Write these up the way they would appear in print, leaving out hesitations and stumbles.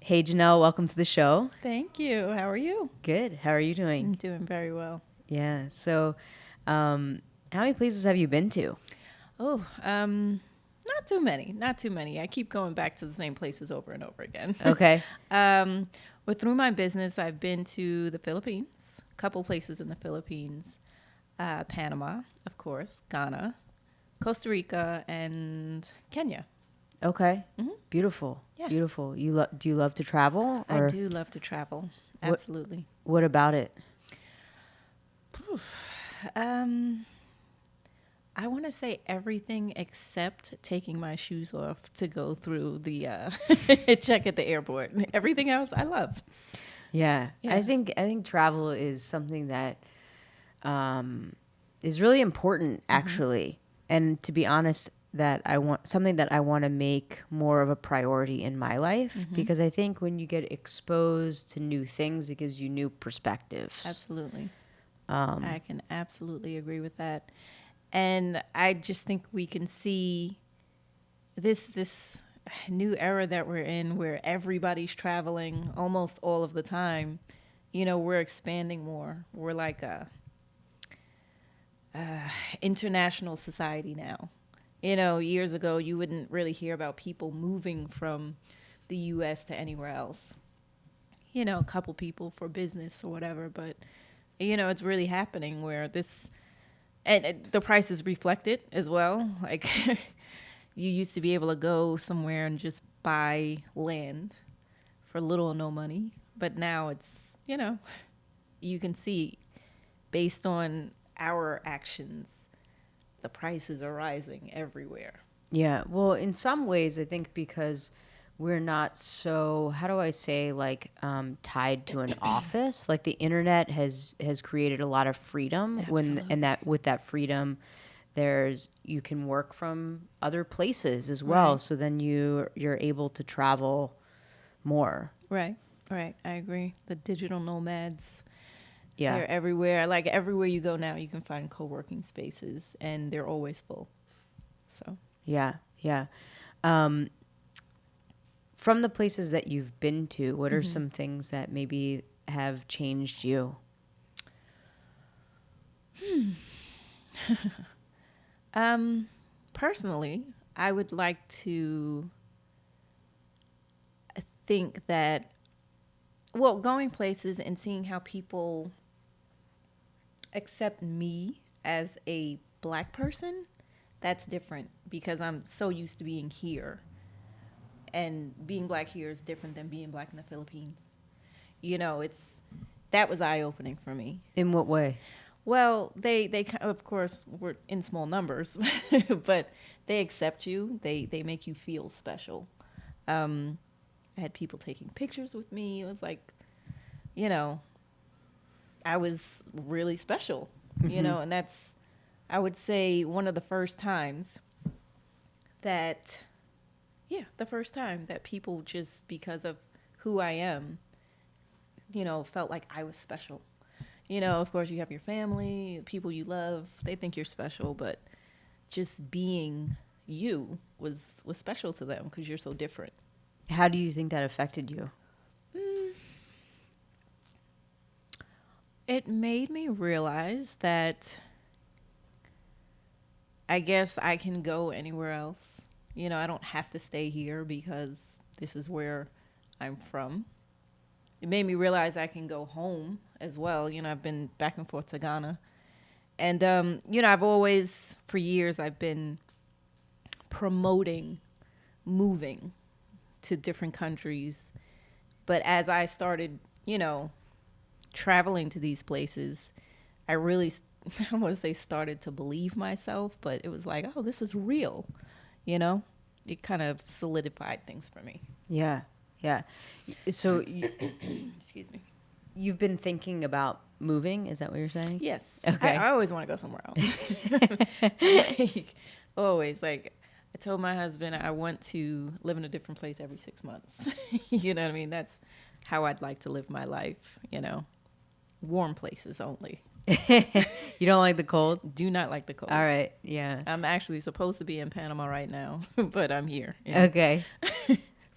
Hey, Janelle, welcome to the show. Thank you. How are you? Good. How are you doing? I'm doing very well. Yeah. So, how many places have you been to? Oh, not too many. Not too many. I keep going back to the same places over and over again. Okay. um, but through my business, I've been to the Philippines, a couple places in the Philippines, Panama, of course, Ghana, Costa Rica, and Kenya. Okay. hmm Beautiful. Yeah, Beautiful. Do you love to travel I or do love to travel. what Absolutely. what about it? Um, I want to say everything except taking my shoes off to go through the check at the airport. Everything else I love. Yeah. Yeah. I think travel is something that um is really important hmm actually. And to be honest, that I want something that I want to make more of a priority in my life hmm because I think when you get exposed to new things, it gives you new perspectives. Absolutely. I Um, can absolutely agree with that. And I just think we can see this new era that we're in where everybody's traveling almost all of the time. We're expanding more. We're like a international society now. Years ago, you wouldn't really hear about people moving from the U.S. to anywhere else. A couple people for business or whatever, but it's really happening where and the prices reflect it as well. Like you used to be able to go somewhere and just buy land for little or no money, but now you know, you can see based on our actions, the prices are rising everywhere. yeah. Well, in some ways, I think because we're not so, how do I say, tied to an office. Like the internet has created a lot of freedom and Absolutely. that with that freedom, you can work from other places as well. Right. So then you're able to travel more. Right. Right. I agree. The digital nomads, Yeah. they're everywhere. Like everywhere you go now, you can find co-working spaces and they're always full. So, Yeah. Yeah. Um, from the places that you've been to, what are hmm some things that maybe have changed you? um, personally, I would like to think that, well, going places and seeing how people accept me as a black person, that's different because I'm so used to being here. And being black here is different than being black in the Philippines. It's that was eye opening for me. In what way? Well, they of course were in small numbers, but they accept you. They make you feel special. Um, I had people taking pictures with me. It was like, you know, I was really special. Hmm. And that's, I would say, one of the first times that, yeah, the first time that people just because of who I am, felt like I was special. Of course, you have your family, people you love. They think you're special, but just being you was special to them because you're so different. How do you think that affected you? Mm, it made me realize that I guess I can go anywhere else. I don't have to stay here because this is where I'm from. It made me realize I can go home as well. I've been back and forth to Ghana. And, I've always, for years, I've been promoting moving to different countries. But as I started, traveling to these places, I really, I don't want to say started to believe myself, but it was like, oh, this is real, you know? It kind of solidified things for me. Yeah. Yeah. So Excuse me. you've been thinking about moving? Is that what you're saying? Yes. Okay. I always want to go somewhere else. Like, always. Like, I told my husband I want to live in a different place every 6 months. You know what I mean? That's how I'd like to live my life. Warm places only. You don't like the cold? Do not like the All cold. right. Yeah. I'm actually supposed to be in Panama right now, but I'm here. Okay.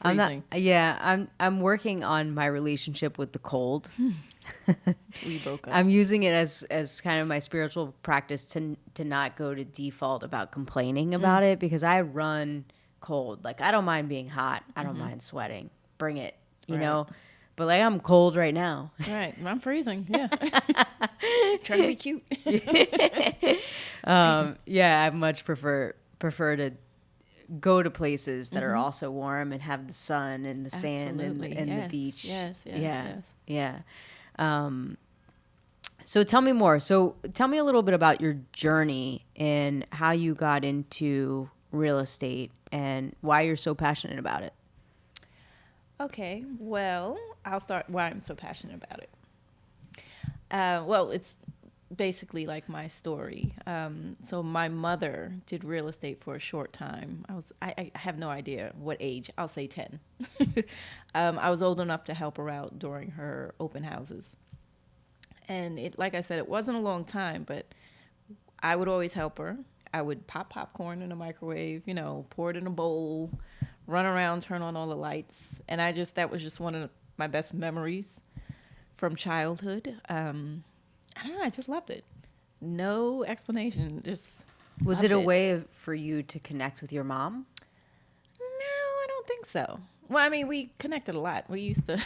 freezing. I'm working on my relationship with the cold. We broke up. I'm using it as kind of my spiritual practice to not go to default about complaining about it, because I run cold. Like, I don't mind being hot. I don't mind sweating. Bring it, you Right. know? But like, I'm cold right now. Right. I'm freezing. Yeah. Trying to be cute. Yeah, I much prefer to go to places that are also warm and have the sun and the sand and Absolutely. the Yes. beach. Yes. Yes. Yeah. Yes. Yeah. So tell me more. So tell me a little bit about your journey and how you got into real estate and why you're so passionate about it. Okay. Well, I'll start why I'm so passionate about it. Well, it's basically like my story. So my mother did real estate for a short time. I have no idea what age. I'll say 10. I was old enough to help her out during her open houses. And it, like I said, it wasn't a long time, but I would always help her. I would pop popcorn in the microwave, pour it in a bowl, run around, turn on all the lights. And that was just one of my best memories from childhood. I don't know, I just loved it. No explanation, just Was loved it a way for you to connect with your mom? No, I don't think so. Well, I mean, we connected a lot. We used to,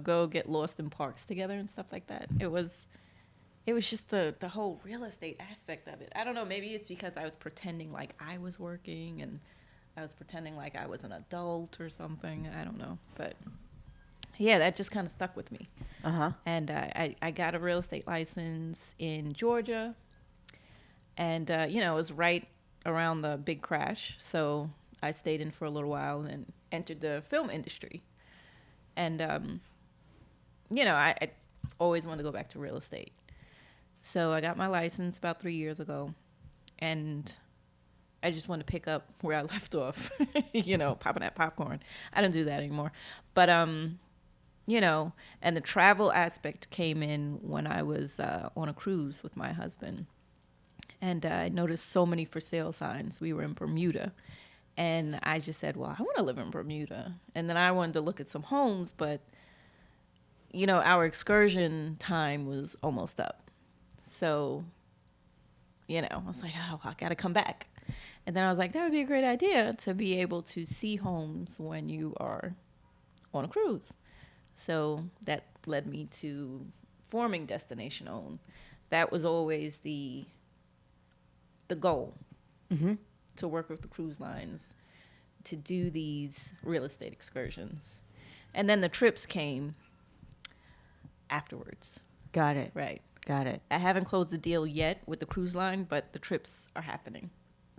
go get lost in parks together and stuff like that. It was just the whole real estate aspect of it. I don't know, maybe it's because I was pretending like I was working and I was pretending like I was an adult or something. I don't know, but yeah, that just kind of stuck with me. And I got a real estate license in Georgia, and it was right around the big crash, so I stayed in for a little while and entered the film industry. And I always wanted to go back to real estate, so I got my license about 3 years ago, and I just want to pick up where I left off, popping that popcorn. I don't do that anymore, but and the travel aspect came in when I was on a cruise with my husband. And I noticed so many for sale signs. We were in Bermuda. And I just said, well, I want to live in Bermuda. And then I wanted to look at some homes, but, our excursion time was almost up. So, I was like, oh, I got to come back. And then I was like, that would be a great idea to be able to see homes when you are on a cruise. So that led me to forming Destination Own. That was always the goal, to work with the cruise lines, to do these real estate excursions. And then the trips came afterwards. Got it. Right. Got it. I haven't closed the deal yet with the cruise line, but the trips are happening.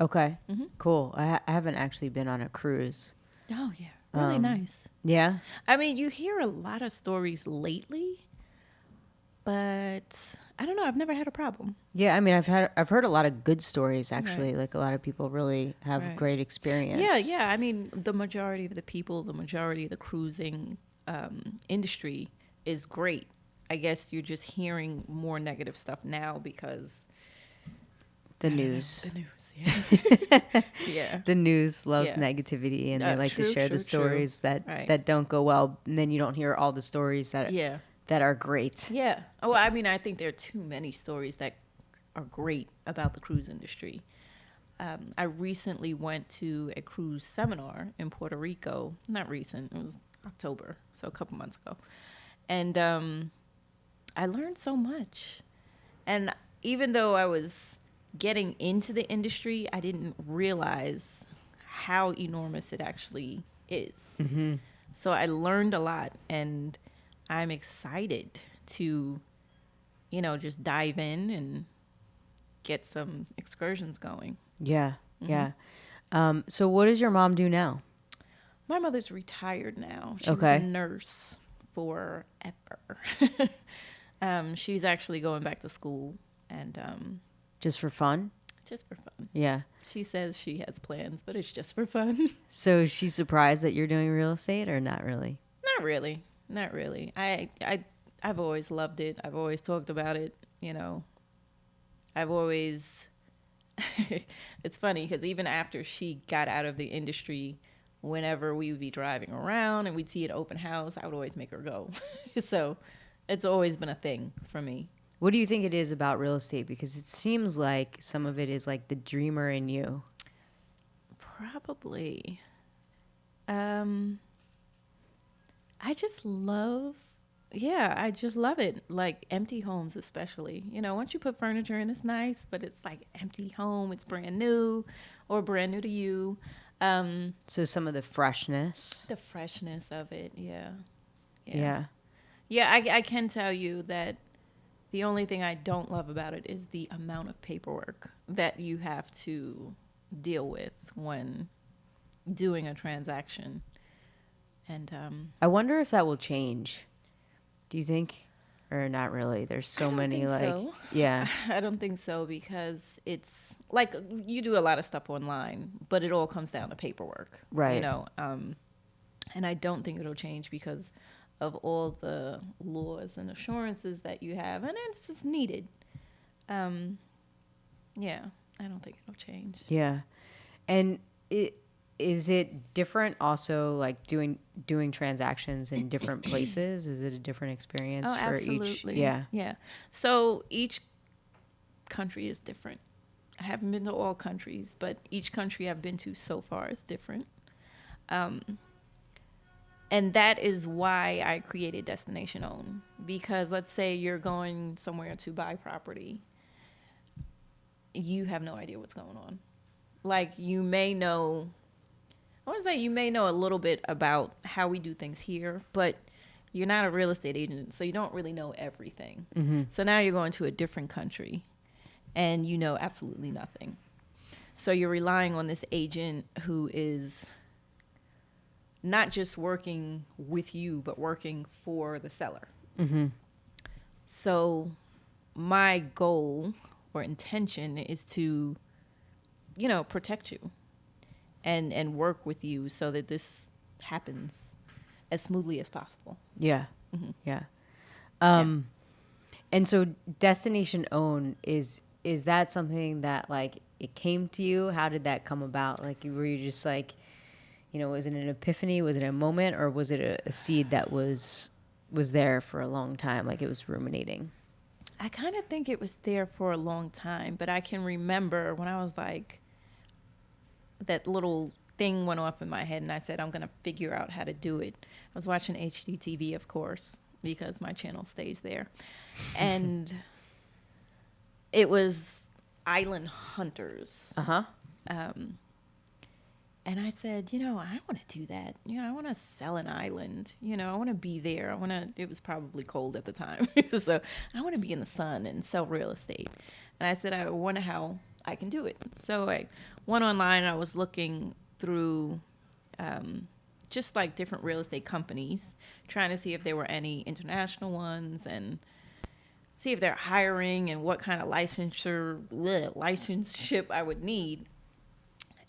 Okay. Cool. I haven't actually been on a cruise. Oh, yeah. Really nice. Yeah. I mean, you hear a lot of stories lately, but I don't know. I've never had a problem. Yeah, I mean, I've heard a lot of good stories actually. Right. Like, a lot of people really have Right. great experience. Yeah. I mean, the majority of the people, the majority of the cruising industry is great. I guess you're just hearing more negative stuff now because The news. The news, yeah. Yeah. The news loves Yeah. negativity, and they like to share the True. stories Right. that don't go well, and then you don't hear all the stories that Yeah. that are great. Yeah. Oh, I mean, I think there are too many stories that are great about the cruise industry. I recently went to a cruise seminar in Puerto Rico. Not recent. It was October, so a couple months ago. And I learned so much. And even though I was getting into the industry, I didn't realize how enormous it actually is. Mm-hmm. So I learned a lot, and I'm excited to, just dive in and get some excursions going. Yeah, yeah. So what does your mom do now? My mother's retired now. She Okay. was a nurse forever. She's actually going back to school, and Just for fun? just for fun. Yeah. She says she has plans, but it's just for fun. So is she surprised that you're doing real estate, or not really? Not really. Not really. I've always loved it. I've always talked about it. I've always. It's funny because even after she got out of the industry, whenever we would be driving around and we'd see an open house, I would always make her go. So it's always been a thing for me. What do you think it is about real estate? Because it seems like some of it is like the dreamer in you. Probably. I just love it. Like empty homes, especially. You know, once you put furniture in, it's nice, but it's like empty home. It's brand new or brand new to you. So some of the freshness. The freshness of it. Yeah. Yeah. Yeah, I can tell you that the only thing I don't love about it is the amount of paperwork that you have to deal with when doing a transaction. And I wonder if that will change. Do you think? Or not really? There's so many yeah. I don't think so, because it's like you do a lot of stuff online, but it all comes down to paperwork. Right. You know, and I don't think it'll change because of all the laws and assurances that you have, and it's needed. Yeah, I don't think it'll change. Yeah. And is it different also, like doing transactions in different places? Is it a different experience for absolutely. each? Yeah. Yeah. So each country is different. I haven't been to all countries, but each country I've been to so far is different. And that is why I created Destination Own. Because let's say you're going somewhere to buy property. You have no idea what's going on. Like you may know a little bit about how we do things here, but you're not a real estate agent, so you don't really know everything. Mm-hmm. So now you're going to a different country and you know absolutely nothing. So you're relying on this agent who is not just working with you, but working for the seller. Mm-hmm. So my goal or intention is to, protect you and work with you so that this happens as smoothly as possible. Yeah. Mm-hmm. Yeah. And so Destination Own, is that something that like it came to you? How did that come about? Like, were you just like, was it an epiphany? Was it a moment, or was it a seed that was there for a long time? Like it was ruminating? I kind of think it was there for a long time, but I can remember when I was like, that little thing went off in my head and I said, I'm going to figure out how to do it. I was watching HGTV, of course, because my channel stays there. And it was Island Hunters. Uh-huh. And I said, I want to do that. I want to sell an island. I want to be there. It was probably cold at the time. So I want to be in the sun and sell real estate. And I said, I wonder how I can do it. So I went online and I was looking through just like different real estate companies, trying to see if there were any international ones and see if they're hiring and what kind of licenseship I would need.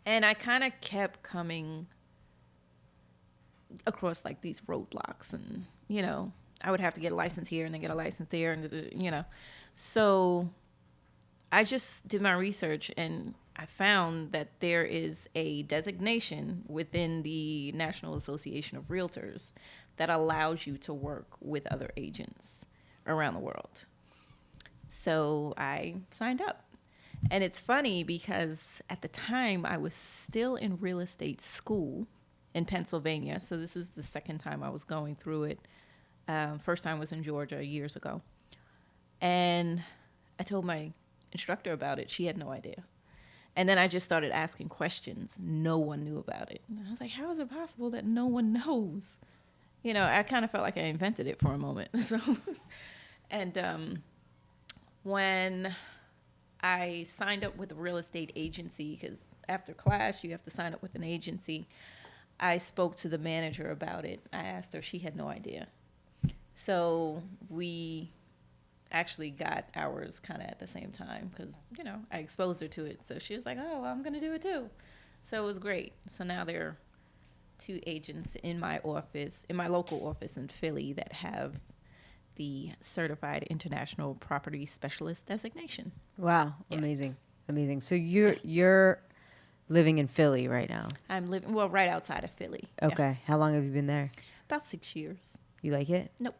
And I kind of kept coming across like these roadblocks, and I would have to get a license here and then get a license there, and so I just did my research and I found that there is a designation within the National Association of Realtors that allows you to work with other agents around the world. So I signed up. And it's funny because at the time I was still in real estate school in Pennsylvania. So this was the second time I was going through it. First time was in Georgia years ago. And I told my instructor about it. She had no idea. And then I just started asking questions. No one knew about it. And I was like, how is it possible that no one knows? I kind of felt like I invented it for a moment. So, and when I signed up with a real estate agency, because after class you have to sign up with an agency, I spoke to the manager about it. I asked her. She had no idea. So we actually got ours kind of at the same time because, I exposed her to it. So she was like, oh, well, I'm going to do it too. So it was great. So now there are 2 agents in my office, in my local office in Philly, that have the Certified International Property Specialist designation. Wow. Yeah. Amazing. So you're living in Philly right now. I'm living right outside of Philly. Yeah. Okay. How long have you been there? About 6 years. You like it? Nope.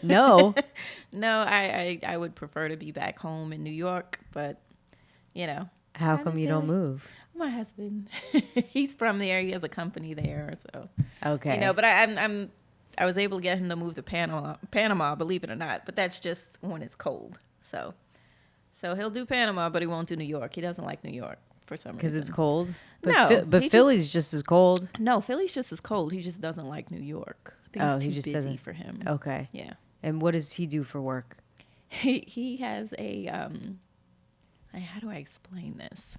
No. No, I would prefer to be back home in New York, but you know. How I'm come in you don't Philly. move? My husband, he's from there. He has a company there, so Okay. you know. But I was able to get him to move to Panama, believe it or not. But that's just when it's cold. So he'll do Panama, but he won't do New York. He doesn't like New York for some reason. Because it's cold? No, But Philly's just as cold. No, Philly's just as cold. He just doesn't like New York. I think it's he too just busy doesn't. for him. Okay. Yeah. And what does he do for work? He has a how do I explain this?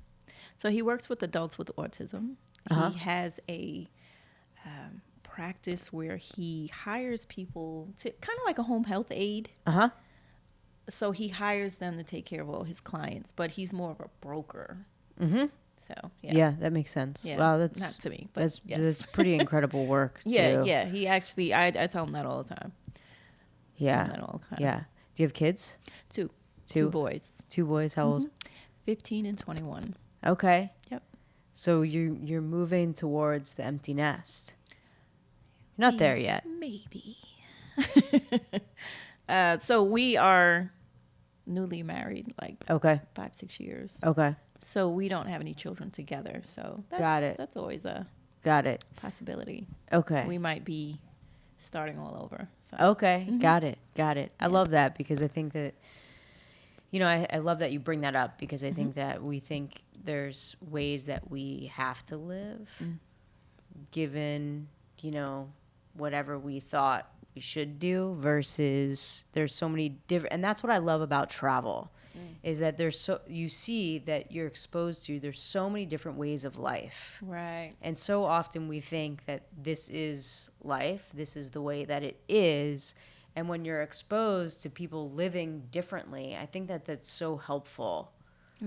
So he works with adults with autism. Uh-huh. He has a practice where he hires people to kind of like a home health aide. Uh-huh. So he hires them to take care of all his clients, but he's more of a broker. Mm-hmm. So Yeah, that makes sense. Yeah, Wow, that's not to me, but that's yes. that's pretty incredible work too. Yeah. He actually, I tell him that all the time. Yeah. Tell him that all the time. Yeah. Do you have kids? Two boys. 2 boys. How old? 15 and 21. Okay. Yep. So you're moving towards the empty nest. You're not there yet. Maybe. So we are newly married, like Okay. 5-6 years. Okay. So we don't have any children together. So Got it. That's always a Got it. possibility. Okay. We might be starting all over. So. Okay. Got it. I love that because I think that, I love that you bring that up because I think that we think there's ways that we have to live given, whatever we thought we should do versus there's so many different, and that's what I love about travel is that you see that you're exposed to, there's so many different ways of life. Right. And so often we think that this is life, this is the way that it is. And when you're exposed to people living differently, I think that that's so helpful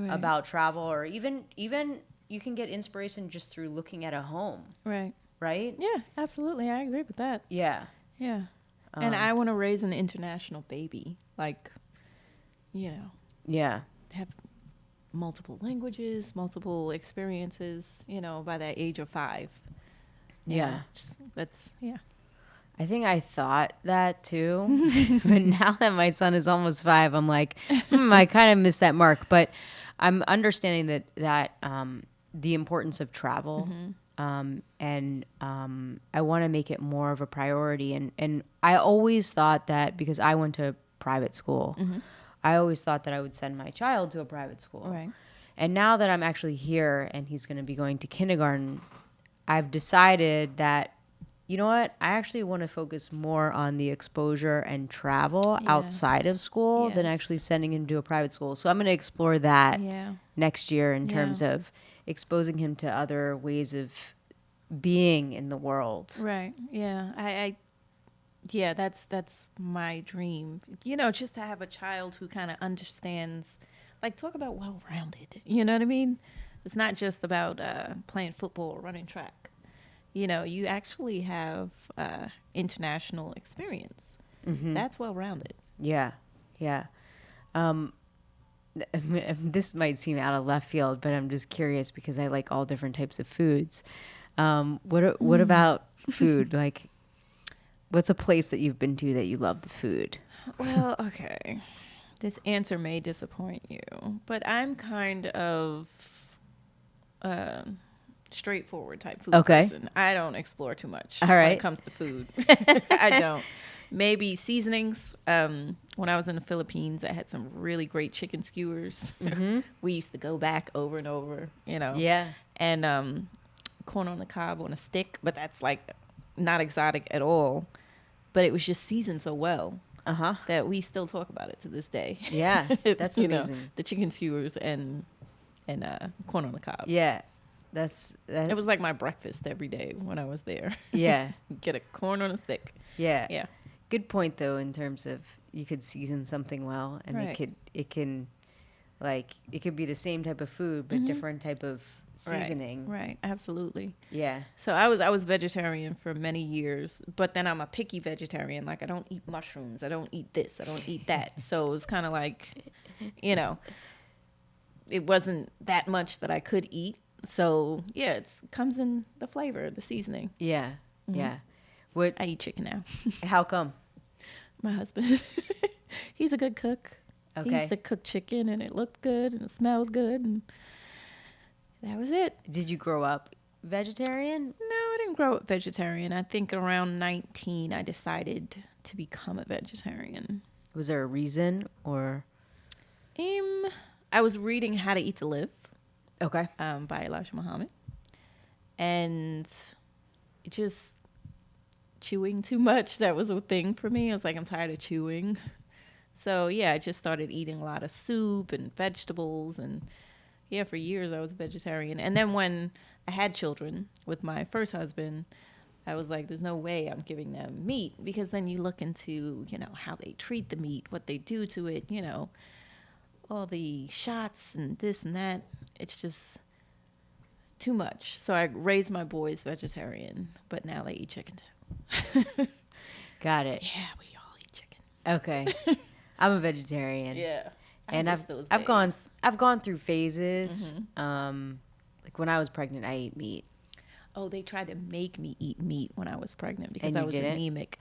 about travel, or even you can get inspiration just through looking at a home. Right. Right? Yeah, absolutely. I agree with that. Yeah. Yeah. And I want to raise an international baby. Like, Yeah. have multiple languages, multiple experiences, by that age of 5. Yeah. That's, yeah. I think I thought that too, but now that my son is almost 5, I'm like, I kind of missed that mark. But I'm understanding that the importance of travel, and I want to make it more of a priority. And I always thought that because I went to private school, I always thought that I would send my child to a private school. Right. And now that I'm actually here and he's going to be going to kindergarten, I've decided that, you know what? I actually want to focus more on the exposure and travel outside of school than actually sending him to a private school. So I'm going to explore that next year in terms of exposing him to other ways of being in the world. Right. Yeah. That's my dream. Just to have a child who kind of understands, like, talk about well-rounded. You know what I mean? It's not just about playing football or running track. You actually have international experience. That's well-rounded. Yeah. This might seem out of left field, but I'm just curious because I like all different types of foods. What about food? Like, what's a place that you've been to that you love the food? Well, okay. This answer may disappoint you, but I'm kind of straightforward type food person. I don't explore too much when it comes to food. I don't. Maybe seasonings. When I was in the Philippines, I had some really great chicken skewers. We used to go back over and over, Yeah. And corn on the cob on a stick, but that's like not exotic at all. But it was just seasoned so well that we still talk about it to this day. Yeah, that's amazing. The chicken skewers and corn on the cob. Yeah. It was like my breakfast every day when I was there. Yeah. Get a corn on a stick. Yeah. Yeah. Good point though, in terms of you could season something well and it could be the same type of food but different type of seasoning. Right. Absolutely. Yeah. So I was vegetarian for many years, but then I'm a picky vegetarian. Like, I don't eat mushrooms. I don't eat this. I don't eat that. So it was kind of like, it wasn't that much that I could eat. So yeah, it comes in the flavor, the seasoning. Yeah. Mm-hmm. Yeah. What? I eat chicken now. How come? My husband, he's a good cook. He used Okay. to cook chicken and it looked good and it smelled good and that was it. Did you grow up vegetarian? No, I didn't grow up vegetarian. I think around 19 I decided to become a vegetarian. Was there a reason or? I was reading How to Eat to Live Okay. by Elijah Muhammad. And just chewing too much, that was a thing for me. I was like, I'm tired of chewing. So yeah, I just started eating a lot of soup and vegetables, and yeah, for years I was vegetarian. And then when I had children with my first husband, I was like, there's no way I'm giving them meat, because then you look into, how they treat the meat, what they do to it, all the shots and this and that. It's just too much. So I raised my boys vegetarian, but now they eat chicken too. Got it. Yeah, we all eat chicken. Okay. I'm a vegetarian. Yeah. And I've gone through phases. Like when I was pregnant, I ate meat. Oh, they tried to make me eat meat when I was pregnant because And I you was didn't? anemic.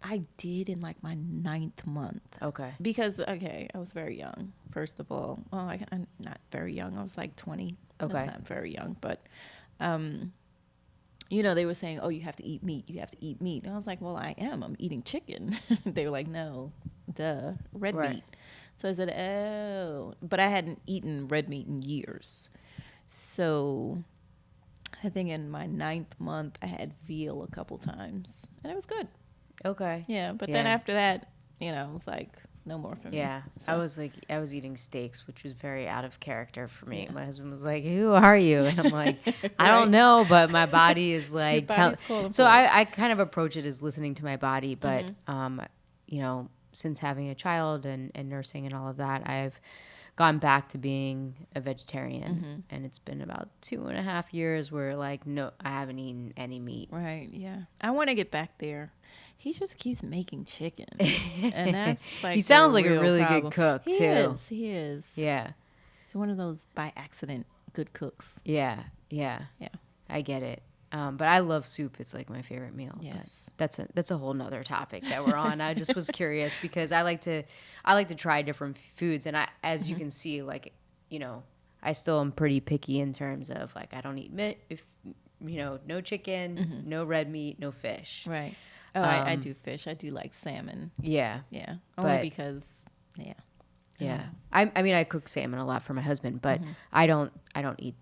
I did in like my 9th month. Okay. Because, I was very young, first of all. Well, I'm not very young. I was like 20. Okay. That's not very young. But, they were saying, oh, you have to eat meat. You have to eat meat. And I was like, well, I am. I'm eating chicken. They were like, no, red Right. meat. So I said, oh. But I hadn't eaten red meat in years. So I think in my 9th month, I had veal a couple times. And it was good. Okay. Yeah, but then Yeah. after that, it was like no more for me. Yeah. So, I was eating steaks, which was very out of character for me. Yeah. My husband was like, "Who are you?" And I'm like, "I Right. don't know, but my body is like." body's calling So for it. I kind of approach it as listening to my body, but since having a child and nursing and all of that, I've gone back to being a vegetarian, and it's been about 2.5 years where like no, I haven't eaten any meat. Right, yeah. I want to get back there. He just keeps making chicken. And that's like He sounds the like a real really problem. good cook He too. He is. Yeah. He's one of those by accident good cooks. Yeah. Yeah. Yeah. I get it. But I love soup. It's like my favorite meal. Yes. But that's a whole nother topic that we're on. I just was curious because I like to try different foods, and as you can see, like, I still am pretty picky in terms of like I don't eat meat, no chicken, no red meat, no fish. Right. Oh, I do fish. I do like salmon. Yeah. Yeah. Only But- because, yeah. Yeah. I mean, I cook salmon a lot for my husband, but I don't eat.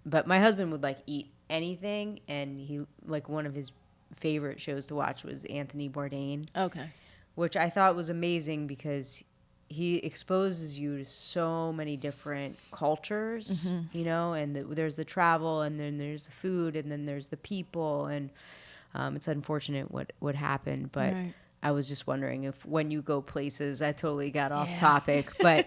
But my husband would like eat anything, and he like one of his favorite shows to watch was Anthony Bourdain, Okay. which I thought was amazing because he exposes you to so many different cultures, and there's the travel, and then there's the food, and then there's the people, and it's unfortunate what happened, but Right. I was just wondering if when you go places, I totally got off Yeah. topic, but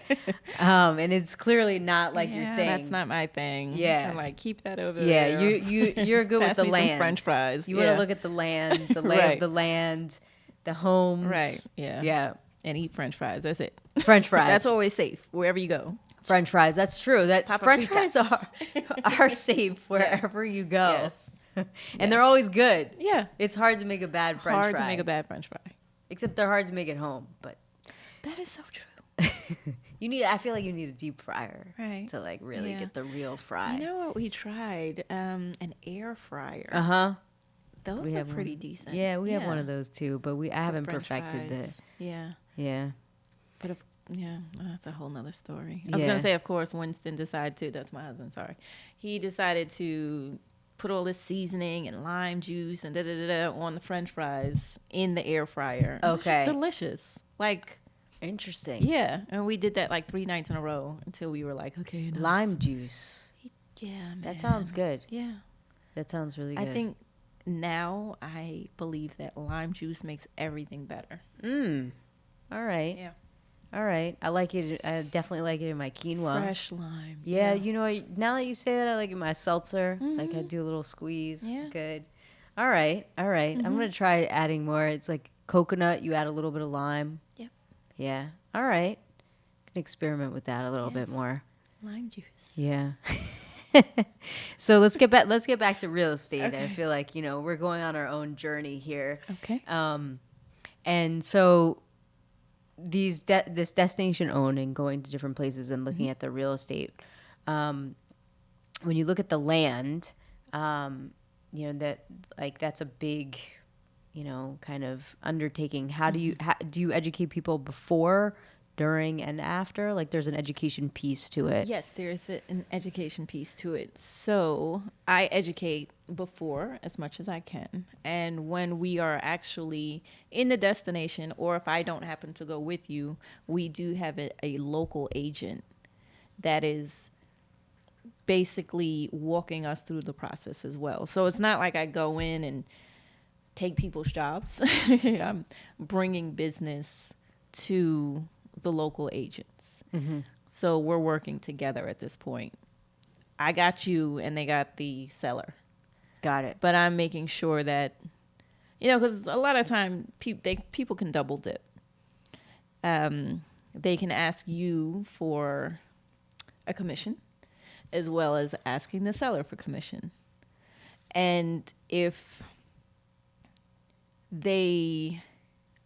and it's clearly not like your Yeah, thing. that's not my thing. Yeah. I'm like, keep that over Yeah, there. you're good with Pass the me some land. French fries. You want Yeah. to look at the land, the lay Right. of the land, the homes. Right. Yeah. Yeah. And eat French fries. That's it. French fries. That's always safe wherever you go. French fries. That's true. That Papa French fritas. fries are safe wherever you go. Yes. And they're always good. Yeah. It's hard to make a bad French Hard fry. to make a bad French fry. Except they're hard to make at home, but That is so true. I feel like you need a deep fryer Right. to like really Yeah. get the real fry. You know what we tried? An air fryer. Uh-huh. Those we are have pretty one. decent. Yeah, we have one of those too, but I haven't French perfected fries. Yeah. Yeah. But that's a whole nother story. I was Yeah. gonna say, of course, Winston decided to. That's my husband. Sorry, he decided to put all this seasoning and lime juice and on the French fries in the air fryer. It was Okay. delicious. Like, Interesting. yeah, and we did that like 3 nights in a row until we were like, okay, enough. Lime juice. Yeah, man. That sounds good. Yeah, That sounds really good. I think now I believe that lime juice makes everything better. All right. Yeah, All right. I like it. I definitely like it in my quinoa. fresh lime. Yeah, now that you say that, I like it in my seltzer. Like I do a little squeeze. Yeah. Good. All right. All right. I'm going to try adding more. It's like coconut. You add a little bit of lime. Yep. Yeah. All right. Can experiment with that a little bit Yes. more. Lime juice. Yeah. So let's get back to real estate. Okay. I feel like, we're going on our own journey here. Okay. And so this destination owning, going to different places and looking at the real estate, when you look at the land, that that's a big, kind of undertaking. How do you educate people before, during, and after? Like, there's an education piece to it. Yes, there's an education piece to it. So I educate before as much as I can. And when we are actually in the destination, or if I don't happen to go with you, we do have a local agent that is basically walking us through the process as well. So it's not like I go in and take people's jobs. I'm bringing business to the local agents. Mm-hmm. So we're working together at this point. I got you and they got the seller. Got it. But I'm making sure that, because a lot of time people can double dip. They can ask you for a commission as well as asking the seller for commission. And if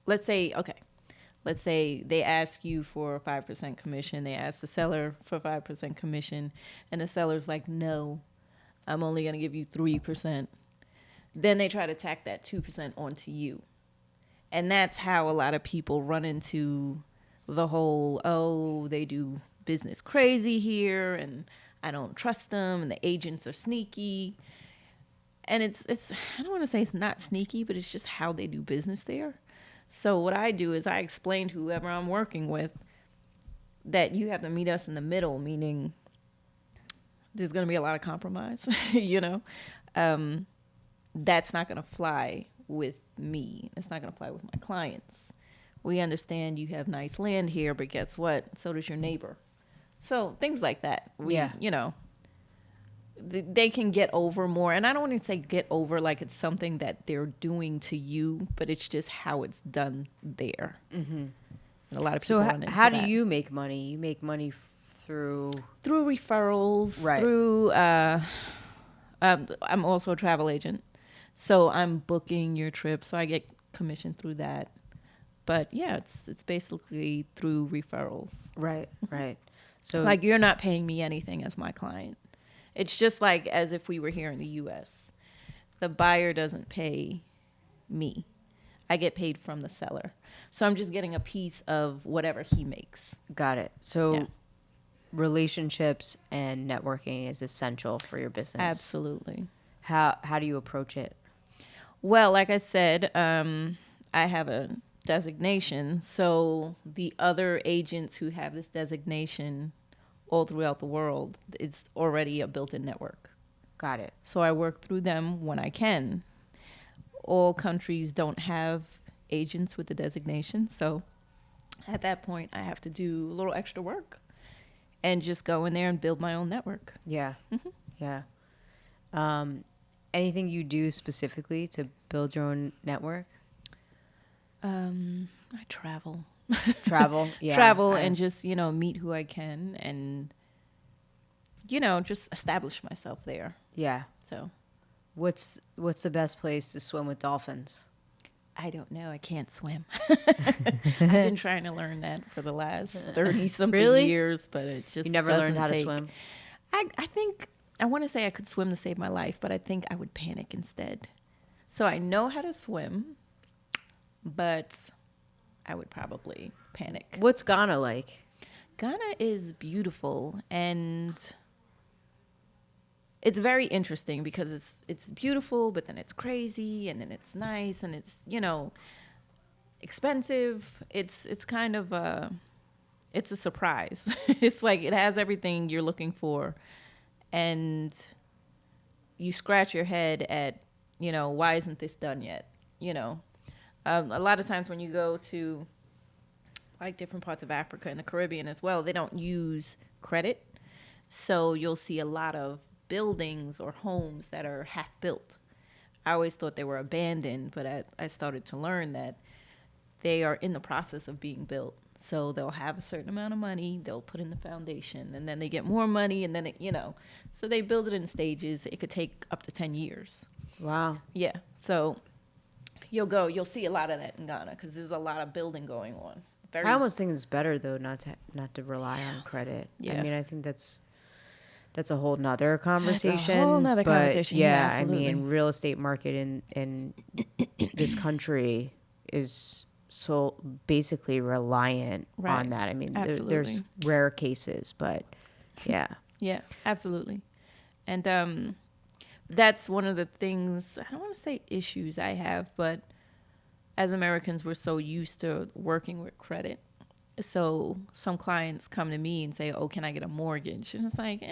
let's say they ask you for 5% commission, they ask the seller for 5% commission, and the seller's like, no, I'm only going to give you 3%. Then they try to tack that 2% onto you. And that's how a lot of people run into the whole, they do business crazy here, and I don't trust them, and the agents are sneaky. And it's I don't want to say it's not sneaky, but it's just how they do business there. So what I do is I explain to whoever I'm working with that you have to meet us in the middle, meaning there's going to be a lot of compromise, That's not going to fly with me. It's not going to fly with my clients. We understand you have nice land here, but guess what? So does your neighbor. So things like that. They can get over more. And I don't want to say get over like it's something that they're doing to you, but it's just how it's done there. Mm-hmm. And a lot of people run into how that. do you make money? You make money through referrals, right. through I'm also a travel agent. So I'm booking your trip, so I get commission through that. But yeah, it's basically through referrals. Right. So like you're not paying me anything as my client. It's just like as if we were here in the US. The buyer doesn't pay me. I get paid from the seller. So I'm just getting a piece of whatever he makes. Got it. So relationships and networking is essential for your business. Absolutely. How do you approach it? Well, like I said, I have a designation. So the other agents who have this designation all throughout the world, it's already a built-in network. Got it. So I work through them when I can. All countries don't have agents with the designation. So at that point, I have to do a little extra work and just go in there and build my own network. Yeah. Mm-hmm. Yeah. Anything you do specifically to build your own network? I travel. Yeah. Travel and just, meet who I can and, just establish myself there. Yeah. So what's the best place to swim with dolphins? I don't know. I can't swim. I've been trying to learn that for the last 30-something years, but it just You never learned how to swim? I think, I want to say I could swim to save my life, but I think I would panic instead. So I know how to swim, but I would probably panic. What's Ghana like? Ghana is beautiful, and it's very interesting because it's beautiful, but then it's crazy, and then it's nice, and it's, expensive. It's kind of it's a surprise. It's like it has everything you're looking for, and you scratch your head at, why isn't this done yet? A lot of times when you go to like different parts of Africa and the Caribbean as well, they don't use credit. So you'll see a lot of buildings or homes that are half built. I always thought they were abandoned, but I started to learn that they are in the process of being built. So they'll have a certain amount of money, they'll put in the foundation, and then they get more money, and then so they build it in stages. It could take up to 10 years. Wow. Yeah. So you'll see a lot of that in Ghana because there's a lot of building going on. I almost think it's better though not to rely on credit. Yeah. I mean, I think that's a whole nother conversation. That's a whole nother conversation. Yeah, Yeah, absolutely. I mean, real estate market in this country is so basically reliant Right. on that. I mean, Absolutely. there's rare cases, but yeah. Yeah, absolutely. And that's one of the things, I don't want to say issues I have, but as Americans, we're so used to working with credit. So some clients come to me and say, oh, can I get a mortgage? And it's like,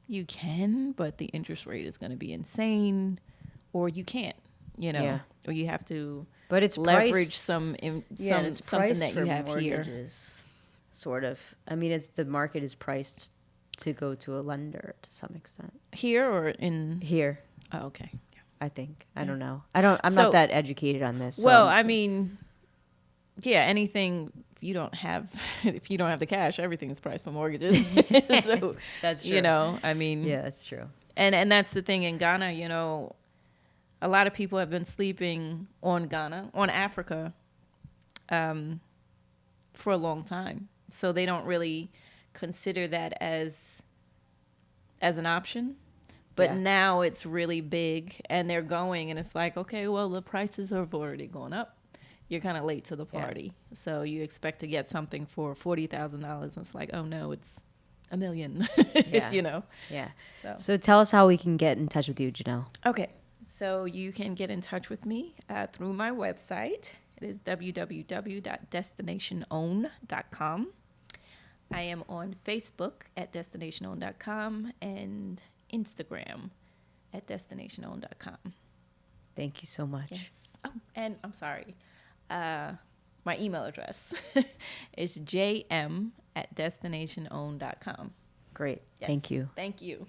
you can, but the interest rate is going to be insane, or you can't, Yeah. or you have to But it's leverage priced, something priced that for you have here. mortgages, sort of. I mean, the market is priced to go to a lender to some extent. Here or in? Here, Oh, okay. I think. I Yeah. don't know. I'm So- not that educated on this. So Well, I'm- I mean, yeah, anything if you don't have the cash, everything is priced for mortgages. So That's I mean, Yeah, that's true. and that's the thing in Ghana. A lot of people have been sleeping on Africa, for a long time. So they don't really consider that as an option. But Yeah. now it's really big, and they're going, and it's like, okay, well, the prices have already gone up. You're kind of late to the Yeah. party. So you expect to get something for $40,000, and it's like, oh, no, it's $1 million, Yeah. Yeah. So tell us how we can get in touch with you, Janelle. Okay, so you can get in touch with me through my website. It is www.destinationown.com. I am on Facebook at destinationown.com and Instagram at destinationown.com. Thank you so much. Yes. Oh, and I'm sorry. My email address is jm@destinationown.com. Great. Yes. Thank you. Thank you.